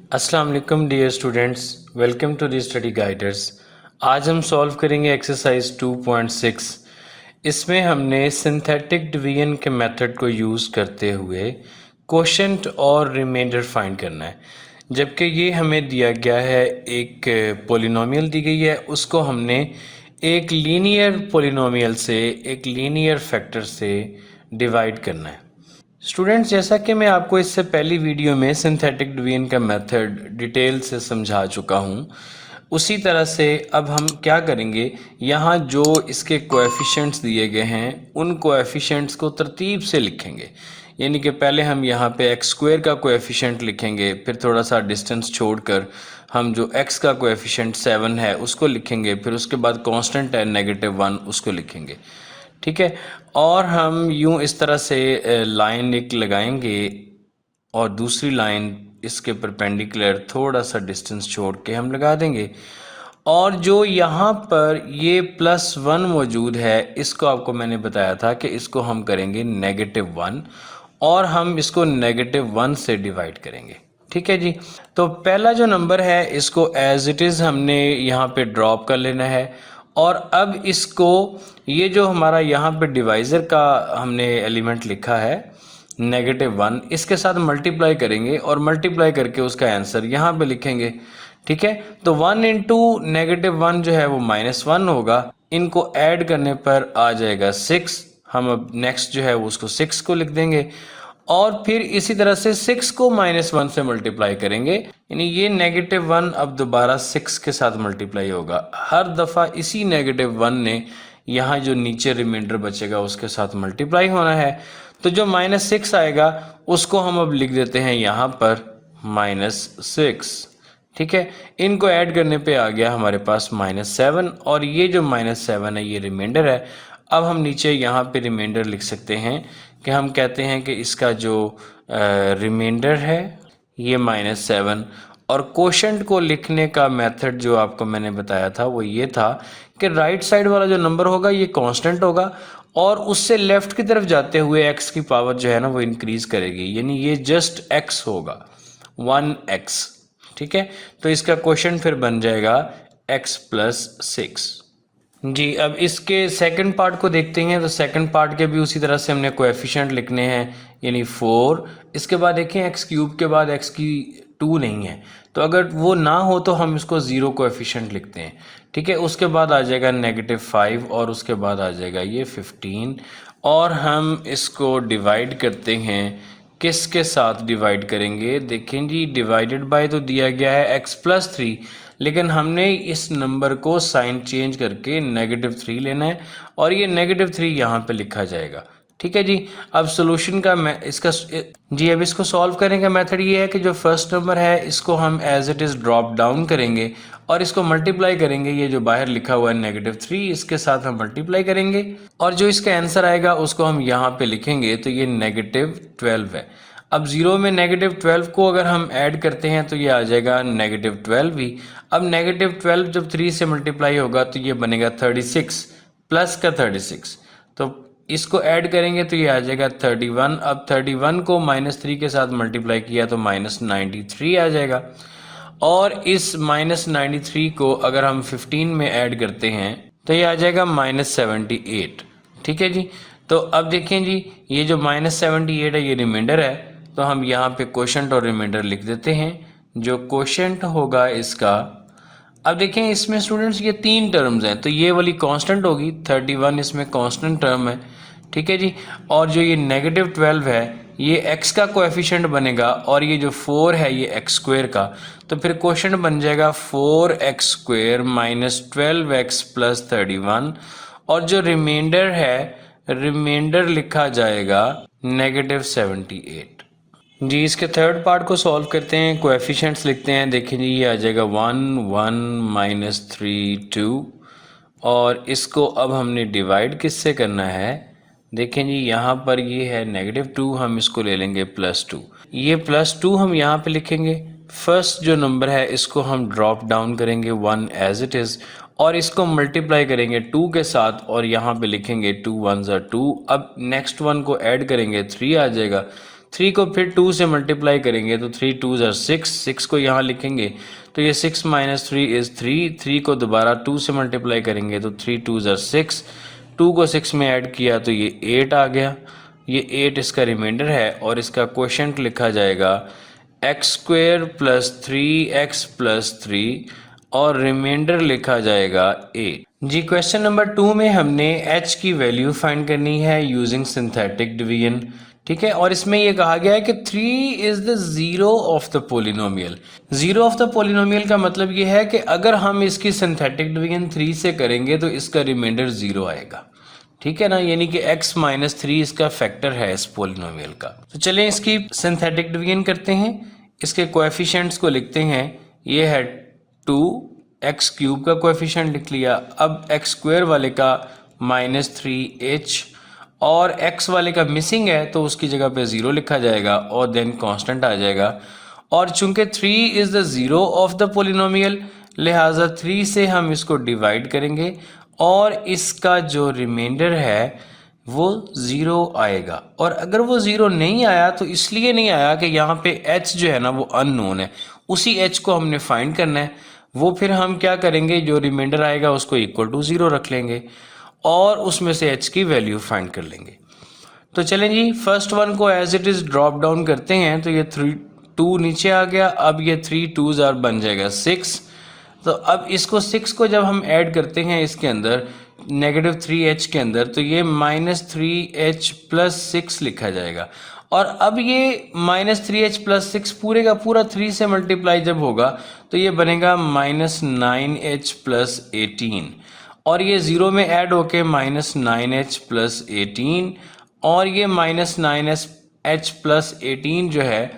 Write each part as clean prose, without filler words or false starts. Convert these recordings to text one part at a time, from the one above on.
अस्सलाम वालेकुम dear students, welcome to the Study Guiders. आज हम सॉल्व करेंगे एक्सरसाइज 2.6। इसमें हमने सिंथेटिक डिवीजन के मेथड को यूज़ करते हुए कोशेंट और रिमाइंडर फाइंड करना है। जबकि ये हमें दिया गया है, एक पोलिनोमियल दी गई है, उसको हमने एक लीनियर पोलिनोमियल से, एक लीनियर फैक्टर से डिवाइड करना है। स्टूडेंट्स, जैसा कि मैं आपको इससे पहली वीडियो में सिंथेटिक डिवीजन का मेथड डिटेल से समझा चुका हूँ, उसी तरह से अब हम क्या करेंगे, यहाँ जो इसके कोएफिशिएंट्स दिए गए हैं उन कोएफिशिएंट्स को तरतीब से लिखेंगे। यानी कि पहले हम यहाँ पे एक्स स्क्वायर का कोएफिशिएंट लिखेंगे, फिर थोड़ा सा डिस्टेंस छोड़कर हम जो एक्स का कोएफिशिएंट 7 है उसको लिखेंगे, फिर उसके बाद कांस्टेंट है -1 उसको लिखेंगे। ठीक है, और हम यूं इस तरह से लाइन एक लगाएंगे और दूसरी लाइन इसके परपेंडिकुलर थोड़ा सा डिस्टेंस छोड़ के हम लगा देंगे। और जो यहाँ पर ये +1 मौजूद है, इसको आपको मैंने बताया था कि इसको हम करेंगे -1 और हम इसको -1 से डिवाइड करेंगे। ठीक है जी। तो पहला जो नंबर है इसको एज इट इज़ हमने यहाँ पे ड्रॉप कर लेना है और अब इसको, ये जो हमारा यहाँ पे डिवाइज़र का हमने एलिमेंट लिखा है -1, इसके साथ मल्टीप्लाई करेंगे और मल्टीप्लाई करके उसका आंसर यहाँ पे लिखेंगे। ठीक है, तो 1 इंटू -1 जो है वो -1 होगा। इनको ऐड करने पर आ जाएगा 6। हम अब नेक्स्ट जो है वो उसको 6 को लिख देंगे और फिर इसी तरह से 6 को -1 से मल्टीप्लाई करेंगे, यानी ये -1 अब दोबारा 6 के साथ मल्टीप्लाई होगा। हर दफ़ा इसी -1 ने यहाँ जो नीचे रिमाइंडर बचेगा उसके साथ मल्टीप्लाई होना है। तो जो -6 आएगा उसको हम अब लिख देते हैं यहाँ पर -6। ठीक है, इनको ऐड करने पे आ गया हमारे पास -7 और ये जो -7 है ये रिमाइंडर है। अब हम नीचे यहाँ पे रिमाइंडर लिख सकते हैं कि हम कहते हैं कि इसका जो रिमाइंडर है ये -7। और कोशेंट को लिखने का मेथड जो आपको मैंने बताया था वो ये था कि राइट साइड वाला जो नंबर होगा ये कांस्टेंट होगा और उससे लेफ्ट की तरफ जाते हुए एक्स की पावर जो है ना वो इंक्रीज करेगी, यानी ये जस्ट एक्स होगा, 1x। ठीक है, तो इसका क्वेश्चन फिर बन जाएगा x + 6। जी, अब इसके सेकंड पार्ट को देखते हैं। तो सेकंड पार्ट के भी उसी तरह से हमने कोएफिशिएंट लिखने हैं, यानी 4। इसके बाद देखें x³ के बाद x की 2 नहीं है, तो अगर वो ना हो तो हम इसको 0 कोएफिशिएंट लिखते हैं। ठीक है, उसके बाद आ जाएगा -5 और उसके बाद आ जाएगा ये 15 और हम इसको डिवाइड करते हैं। किसके साथ डिवाइड करेंगे? देखें जी, डिवाइडेड बाय तो दिया गया है x + 3, लेकिन हमने इस नंबर को साइन चेंज करके -3 लेना है और ये -3 यहाँ पे लिखा जाएगा। ठीक है जी। अब सॉल्यूशन का अब इसको सॉल्व करने का मेथड ये है कि जो फर्स्ट नंबर है इसको हम as it is drop down करेंगे और इसको मल्टीप्लाई करेंगे। ये जो बाहर लिखा हुआ है -3, इसके साथ हम मल्टीप्लाई करेंगे और जो इसका आंसर आएगा उसको हम यहाँ पे लिखेंगे। तो ये -12 है। अब 0 में -12 को अगर हम ऐड करते हैं तो ये आ जाएगा -12 ही। अब -12 जब 3 से मल्टीप्लाई होगा तो ये बनेगा 36 प्लस का 36, तो इसको ऐड करेंगे तो ये आ जाएगा 31। अब 31 को -3 के साथ मल्टीप्लाई किया तो -93 आ जाएगा और इस -93 को अगर हम 15 में ऐड करते हैं तो ये आ जाएगा -78। ठीक है जी। तो अब देखें जी, ये जो -78 है ये रिमाइंडर है, तो हम यहाँ पे कोशेंट और रिमाइंडर लिख देते हैं। जो कोशेंट होगा इसका, अब देखें इसमें स्टूडेंट्स ये 3 टर्म्स हैं, तो ये वाली कांस्टेंट होगी, 31 इसमें कांस्टेंट टर्म है। ठीक है जी। और जो ये -12 है ये x का कोएफिशिएंट बनेगा और ये जो 4 है ये x² का, तो फिर क्वेश्चन बन जाएगा 4x² - 12x + 31 और जो रिमाइंडर है, रिमाइंडर लिखा जाएगा -78। जी, इसके थर्ड पार्ट को सॉल्व करते हैं, कोएफिशिएंट्स लिखते हैं। देखिए जी, ये आ जाएगा 1 1 -3 2 और इसको अब हमने डिवाइड किससे करना है? देखें जी, यहाँ पर ये है -2, हम इसको ले लेंगे +2। ये +2 हम यहाँ पे लिखेंगे। फर्स्ट जो नंबर है इसको हम ड्रॉप डाउन करेंगे 1 एज इट इज़ और इसको मल्टीप्लाई करेंगे 2 के साथ और यहाँ पे लिखेंगे 2 1 = 2। अब नेक्स्ट वन को ऐड करेंगे 3 आ जाएगा। 3 को फिर 2 से मल्टीप्लाई करेंगे तो 3 2 ज़ार 6, 6 को यहाँ लिखेंगे तो ये 6 माइनस 3 इज़ 3, 3 को दोबारा 2 से मल्टीप्लाई करेंगे तो 3 2 ज़ार 6, 2 को 6 में ऐड किया तो ये 8 आ गया। ये 8 इसका रिमाइंडर है और इसका क्वोशंट लिखा जाएगा x square plus 3x plus 3 और रिमाइंडर लिखा जाएगा 8। जी क्वेश्चन नंबर 2 में हमने h की वैल्यू फाइंड करनी है यूजिंग सिंथेटिक डिवीजन, ठीक है। और इसमें यह कहा गया है कि 3 is the zero of the polynomial. Zero of the polynomial का मतलब यह है कि अगर हम इसकी सिंथेटिक डिवीजन 3 से करेंगे तो इसका रिमाइंडर 0 आएगा, ठीक है ना, यानी कि x माइनस 3 इसका फैक्टर है इस पोलिनोमियल का। तो चलें इसकी सिंथेटिक डिवीजन करते हैं। इसके कोएफिशिएंट्स को लिखते हैं, ये है 2, एक्स क्यूब का कोएफिशिएंट लिख लिया। अब एक्स स्क्वायर वाले का माइनस 3h और x वाले का मिसिंग है तो उसकी जगह पे 0 लिखा जाएगा और देन कांस्टेंट आ जाएगा। और चूंकि 3 is the zero of the polynomial लिहाजा 3 से हम इसको डिवाइड करेंगे और इसका जो रिमाइंडर है वो 0 आएगा। और अगर वो 0 नहीं आया तो इसलिए नहीं आया कि यहाँ पे h जो है ना वो अननोन है, उसी h को हमने फाइंड करना है। वो फिर हम क्या करेंगे, जो रिमाइंडर आएगा उसको इक्वल टू 0 रख लेंगे और उसमें से h की वैल्यू फाइंड कर लेंगे। तो चलें जी, फर्स्ट वन को as it is drop down करते हैं तो ये 2 नीचे आ गया। अब ये 3 2 ज़ार बन जाएगा 6। तो अब इसको 6 को जब हम ऐड करते हैं इसके अंदर नेगेटिव 3h के अंदर तो ये माइनस 3h प्लस 6 लिखा जाएगा। और अब ये माइनस 3h प्लस 6 पूरे का पूरा 3 से मल्टीप्लाई जब होगा तो ये बनेगा माइनस 9h प्लस 18 और ये 0 में ऐड होके माइनस 9h प्लस 18 और ये माइनस 9h प्लस 18 जो है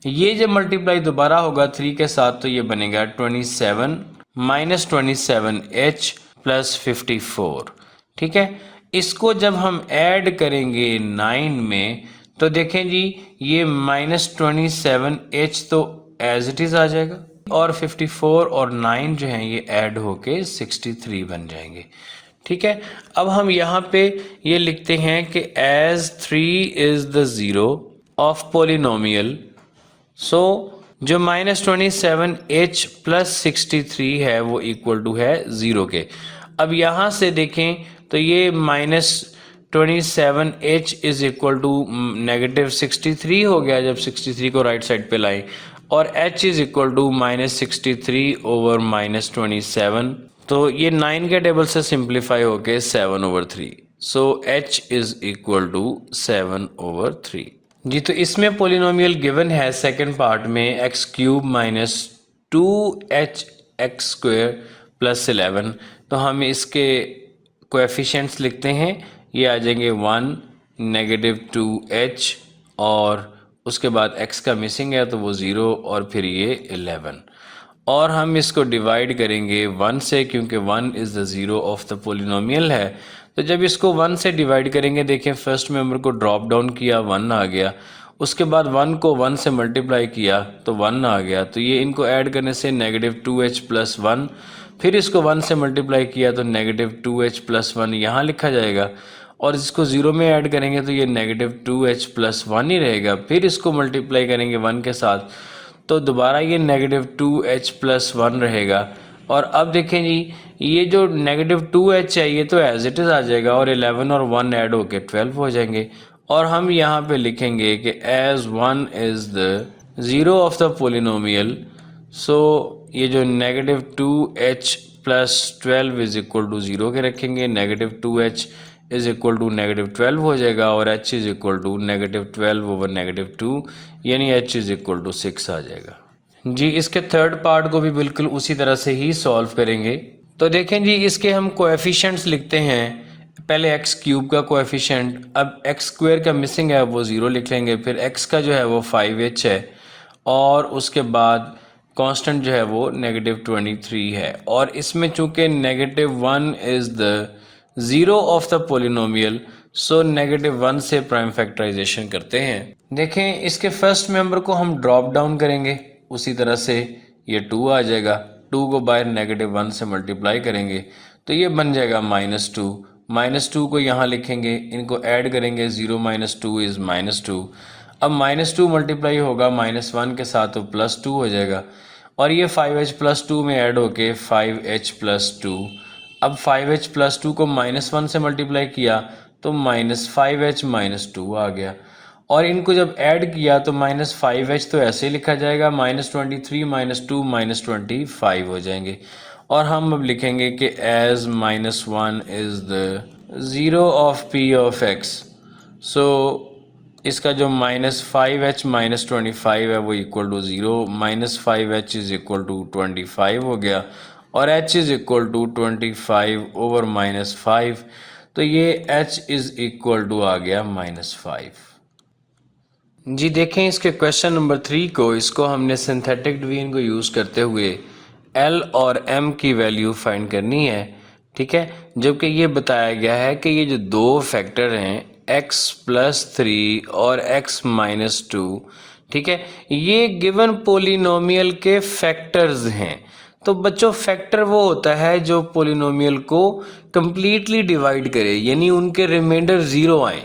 ये जब मल्टीप्लाई दोबारा होगा 3 के साथ तो ये बनेगा 27 माइनस 27h प्लस 54, ठीक है। इसको जब हम ऐड करेंगे 9 में तो देखें जी ये माइनस 27h तो एज इट इज़ आ जाएगा और 54 और 9 जो हैं ये ऐड होके 63 बन जाएंगे, ठीक है। अब हम यहाँ पे ये लिखते हैं कि as 3 is the zero of polynomial, so जो माइनस 27h प्लस 63 है वो इक्वल टू है 0 के। अब यहाँ से देखें तो ये minus 27h is equal to negative 63 हो गया जब 63 को राइट साइड पे लाएं और h is equal to minus 63 over minus 27। तो ये 9 के टेबल से सिंप्लीफाई होके 7/3। सो h इज इक्वल टू 7/3। जी तो इसमें पोलिनोमियल गिवन है सेकंड पार्ट में x cube minus 2h x square plus 11। तो हम इसके कोएफिशिएंट्स लिखते हैं, ये आ जाएंगे 1 नेगेटिव 2h और उसके बाद x का मिसिंग है तो वो 0 और फिर ये 11 और हम इसको डिवाइड करेंगे 1 से क्योंकि 1 is the zero of the polynomial है। तो जब इसको 1 से डिवाइड करेंगे देखें फर्स्ट मेंबर को ड्रॉप डाउन किया 1 आ गया, उसके बाद 1 को 1 से मल्टीप्लाई किया तो 1 आ गया। तो ये इनको ऐड करने से नेगेटिव 2h प्लस 1, फिर इसको 1 से मल्टीप्लाई किया तो नेगेटिव 2h प्लस 1 यहाँ लिखा जाएगा और इसको 0 में ऐड करेंगे तो ये नेगेटिव 2h प्लस 1 ही रहेगा। फिर इसको मल्टीप्लाई करेंगे 1 के साथ तो दोबारा ये नेगेटिव 2h प्लस 1 रहेगा। और अब देखें जी ये जो नेगेटिव 2h है ये तो एज इट इज़ आ जाएगा और 11 और 1 ऐड होके 12 हो जाएंगे। और हम यहाँ पे लिखेंगे कि as 1 is the zero of the polynomial, so ये जो negative 2h plus 12 is equal to 0 के रखेंगे, negative 2h is equal to negative 12 हो जाएगा और h is equal to negative 12 over negative 2 यानी h इज इक्वल टू 6 आ जाएगा। जी इसके थर्ड पार्ट को भी बिल्कुल उसी तरह से ही सॉल्व करेंगे। तो देखें जी इसके हम कोएफिशिएंट्स लिखते हैं, पहले एक्स क्यूब का कोएफिशिएंट, अब एक्स स्क्वायर का मिसिंग है वो 0 लिख लेंगे, फिर एक्स का जो है वो 5h है और उसके बाद कांस्टेंट जो है वो नेगेटिव 23 है। और इसमें चूंकि negative 1 is the zero of the polynomial so negative 1 से प्राइम फैक्टराइजेशन करते हैं। देखें इसके फर्स्ट मेंबर को हम ड्रॉप डाउन करेंगे उसी तरह से ये 2 आ जाएगा, 2 को बाहर नेगेटिव 1 से मल्टीप्लाई करेंगे तो ये बन जाएगा -2 को यहाँ लिखेंगे, इनको ऐड करेंगे 0 - 2 इज़ -2। अब -2 मल्टीप्लाई होगा -1 के साथ तो +2 हो जाएगा और ये 5h + 2 में ऐड होके 5h + 2। अब 5h + 2 को -1 से मल्टीप्लाई किया तो -5h - 2 आ गया और इनको जब ऐड किया तो -5h तो ऐसे लिखा जाएगा, -23 - 2 -25 हो जाएंगे और हम अब लिखेंगे कि as -1 is the zero of p of x। So इसका जो -5h - 25 है वो equal to 0, -5h is equal to 25 हो गया और h is equal to 25 over -5, तो ये h इज इक्वल टू आ गया -5। जी देखें इसके क्वेश्चन नंबर 3 को, इसको हमने सिंथेटिक डिवीजन को यूज़ करते हुए L और M की वैल्यू फाइंड करनी है, ठीक है। जबकि ये बताया गया है कि ये जो दो फैक्टर हैं x + 3 और x - 2, ठीक है, ये गिवन पोलिनोमियल के फैक्टर्स हैं। तो बच्चों फैक्टर वो होता है जो पोलिनोमियल को कंप्लीटली डिवाइड करे, यानी उनके रिमाइंडर 0 आए,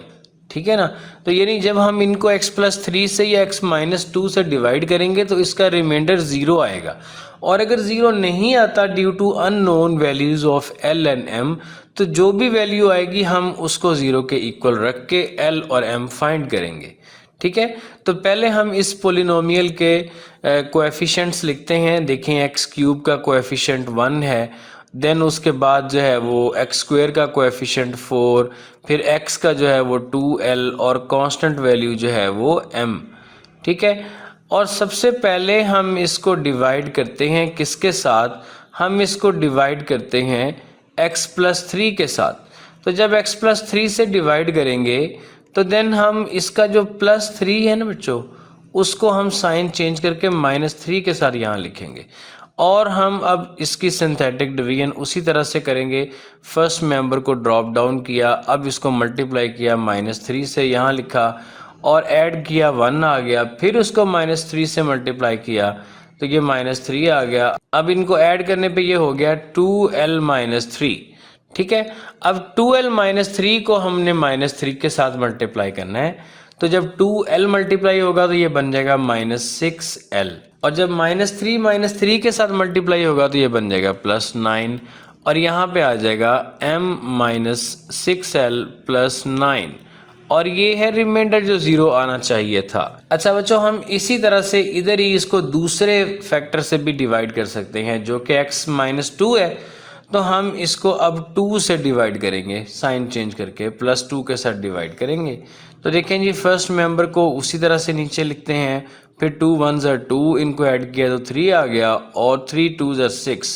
ठीक है ना। तो यानी जब हम इनको x + 3 से या x - 2 से डिवाइड करेंगे तो इसका रिमाइंडर 0 आएगा और अगर 0 नहीं आता due to unknown values of L and M, तो जो भी वैल्यू आएगी हम उसको 0 के इक्वल रख के L और M फाइंड करेंगे, ठीक है। तो पहले हम इस पोलिनोमियल के कोएफिशिएंट्स लिखते हैं। देखें x³ का कोएफिशिएंट 1 है, देन उसके बाद जो है वो x² का कोएफिशिएंट 4, फिर x का जो है वो 2l और कांस्टेंट वैल्यू जो है वो m, ठीक है। और सबसे पहले हम इसको डिवाइड करते हैं किसके साथ, हम इसको डिवाइड करते हैं x + 3 के साथ। तो जब x + 3 से डिवाइड करेंगे तो देन हम इसका जो +3 है ना बच्चों, उसको हम साइन चेंज करके -3 के साथ यहाँ लिखेंगे और हम अब इसकी सिंथेटिक डिवीजन उसी तरह से करेंगे। फर्स्ट मेंबर को ड्रॉप डाउन किया, अब इसको मल्टीप्लाई किया -3 से, यहाँ लिखा और ऐड किया 1 आ गया, फिर उसको -3 से मल्टीप्लाई किया तो ये -3 आ गया। अब इनको ऐड करने पे ये हो गया 2l - 3, ठीक है। अब 2l - 3 को हमने -3 के साथ मल्टीप्लाई करना है, तो जब 2l मल्टीप्लाई होगा तो ये बन जाएगा -6l और जब -3 - 3 के साथ मल्टीप्लाई होगा तो ये बन जाएगा +9 और यहाँ पे आ जाएगा m - 6l + 9 और ये है रिमाइंडर जो 0 आना चाहिए था। अच्छा बच्चों, हम इसी तरह से इधर ही इसको दूसरे फैक्टर से भी डिवाइड कर सकते हैं जो कि x - 2 है, तो हम इसको अब 2 से डिवाइड करेंगे, साइन चेंज करके +2 के साथ डिवाइड करेंगे। तो देखें जी, फर्स्ट मेंबर को उसी तरह से नीचे लिखते हैं, फिर 2 1s are 2, इनको ऐड किया तो 3 आ गया और 3 2s are 6,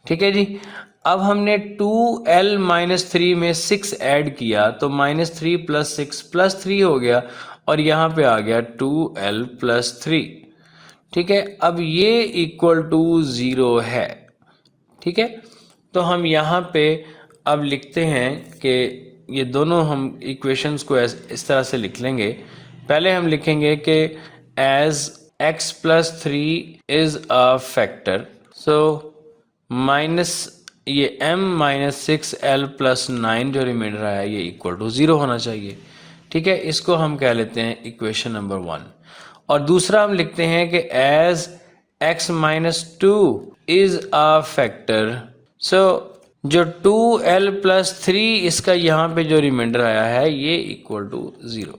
ठीक है जी। अब हमने 2l - 3 में 6 ऐड किया तो -3 + 6 +3 हो गया और यहाँ पे आ गया 2l + 3, ठीक है। अब ये इक्वल टू 0 है, ठीक है। तो हम यहाँ पे अब लिखते हैं कि ये दोनों हम इक्वेशंस को इस तरह से लिख लेंगे। पहले हम लिखेंगे कि as x + 3 is a factor, so minus ये m - 6l + 9 जो रिमाइंडर आया ये इक्वल टू 0 होना चाहिए, ठीक है। इसको हम कह लेते हैं इक्वेशन नंबर 1 और दूसरा हम लिखते हैं कि as x - 2 is a factor, so जो 2l + 3 इसका यहाँ पे जो रिमाइंडर आया है ये इक्वल टू 0।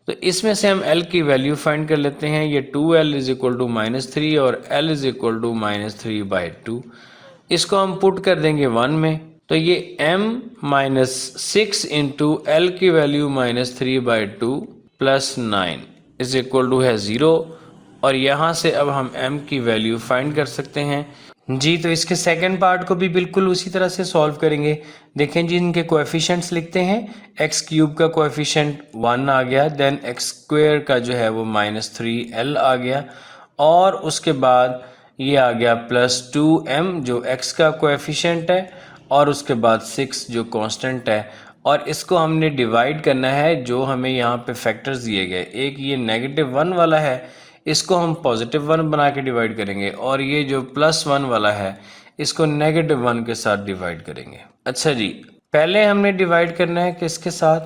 तो इसमें से हम l की वैल्यू फाइंड कर लेते हैं। ये 2l इज इक्वल टू -3 और l इज इक्वल टू -3/2, इसको हम पुट कर देंगे 1 में, तो ये m - 6 इंटू l की वैल्यू -3/2 + 9 इज इक्वल टू है 0 और यहाँ से अब हम m की वैल्यू फाइंड कर सकते हैं जी। तो इसके सेकंड पार्ट को भी बिल्कुल उसी तरह से सॉल्व करेंगे। देखें जी, इनके कोएफिशिएंट्स लिखते हैं। x³ का कोएफिशिएंट 1 आ गया, देन x² का जो है वो -3l आ गया और उसके बाद ये आ गया +2m जो x का कोएफिशिएंट है और उसके बाद 6 जो कांस्टेंट है और इसको हमने डिवाइड करना है जो हमें यहाँ पे फैक्टर्स दिए गए। एक ये -1 वाला है, इसको हम +1 बना के डिवाइड करेंगे और ये जो +1 वाला है इसको -1 के साथ डिवाइड करेंगे। अच्छा जी, पहले हमने डिवाइड करना है किसके साथ,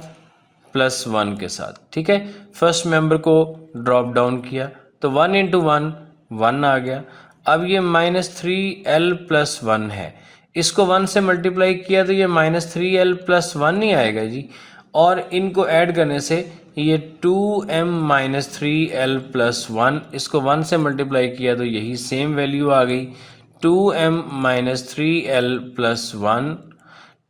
प्लस 1 के साथ, ठीक है। फर्स्ट मेंबर को ड्रॉप डाउन किया तो 1 इंटू 1 1 आ गया। अब ये -3l प्लस 1 है, इसको 1 से मल्टीप्लाई किया तो ये -3l प्लस 1 ही आएगा जी, और इनको ऐड करने से ये 2m माइनस 3l प्लस 1, इसको 1 से मल्टीप्लाई किया तो यही सेम वैल्यू आ गई 2m माइनस 3l प्लस 1,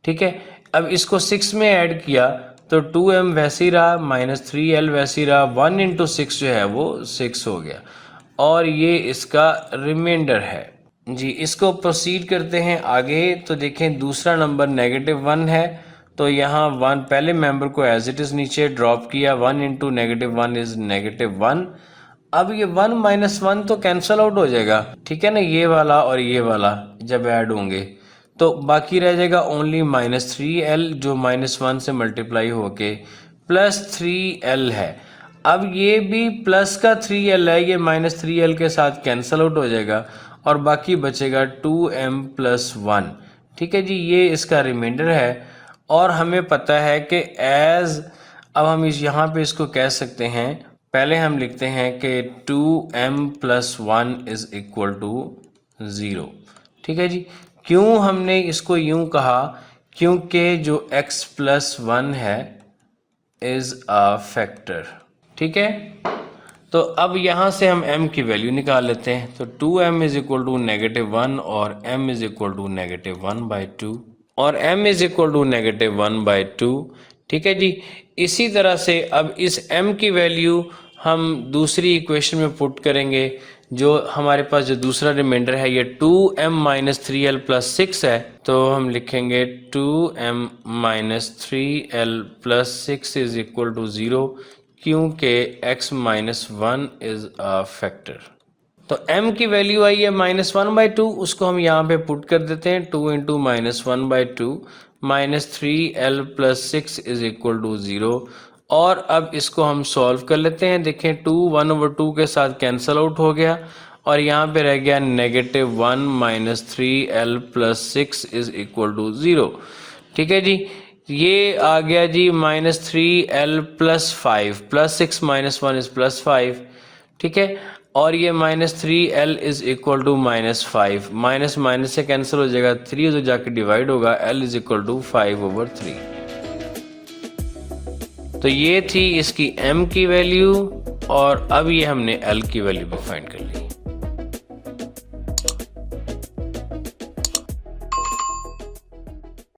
ठीक है। अब इसको 6 में ऐड किया तो 2m वैसे ही रहा, -3l वैसे ही रहा, 1 इंटू 6 जो है वो 6 हो गया, और ये इसका रिमाइंडर है जी। इसको प्रोसीड करते हैं आगे। तो देखें दूसरा नंबर -1 है, तो यहाँ 1 पहले मेंबर को एज इट इज़ नीचे ड्रॉप किया, 1 इंटू -1 इज़ -1। अब ये 1 माइनस 1 तो कैंसल आउट हो जाएगा, ठीक है ना, ये वाला और ये वाला जब ऐड होंगे तो बाकी रह जाएगा ओनली -3l जो -1 से मल्टीप्लाई होके प्लस 3l है। अब ये भी प्लस का 3l है, ये -3l के साथ कैंसल आउट हो जाएगा और बाकी बचेगा 2m प्लस 1, ठीक है जी। ये इसका रिमाइंडर है, और हमें पता है कि एज, अब हम इस यहाँ पे इसको कह सकते हैं, पहले हम लिखते हैं कि 2m plus 1 is equal to 0, ठीक है जी। क्यों हमने इसको यूं कहा, क्योंकि जो x प्लस 1 है इज अ फैक्टर, ठीक है। तो अब यहाँ से हम m की वैल्यू निकाल लेते हैं, तो 2m इज इक्वल टू -1 और m इज इक्वल टू -1/2 और m इज इक्वल टू -1/2, ठीक है जी। इसी तरह से अब इस m की वैल्यू हम दूसरी इक्वेशन में पुट करेंगे, जो हमारे पास जो दूसरा रिमाइंडर है ये 2m माइनस 3l प्लस 6 है, तो हम लिखेंगे 2m minus 3l plus 6 is equal to 0, क्योंकि x minus 1 is a factor. तो m की वैल्यू आई है -1/2, उसको हम यहाँ पे पुट कर देते हैं, 2 into -1/2 -3l plus 6 is equal to 0, और अब इसको हम सॉल्व कर लेते हैं। देखें 2 1/2 के साथ कैंसल आउट हो गया और यहाँ पे रह गया -1 minus 3l plus 6 is equal to 0, ठीक है जी। ये आ गया जी -3l plus 5 plus 6 minus 1 is plus 5, ठीक है, और ये -3l is equal to -5, minus minus से कैंसिल हो जाएगा, 3 तो जाके डिवाइड होगा, l इज इक्वल टू 5/3। तो ये थी इसकी m की वैल्यू, और अब ये हमने l की वैल्यू भी फाइंड कर ली।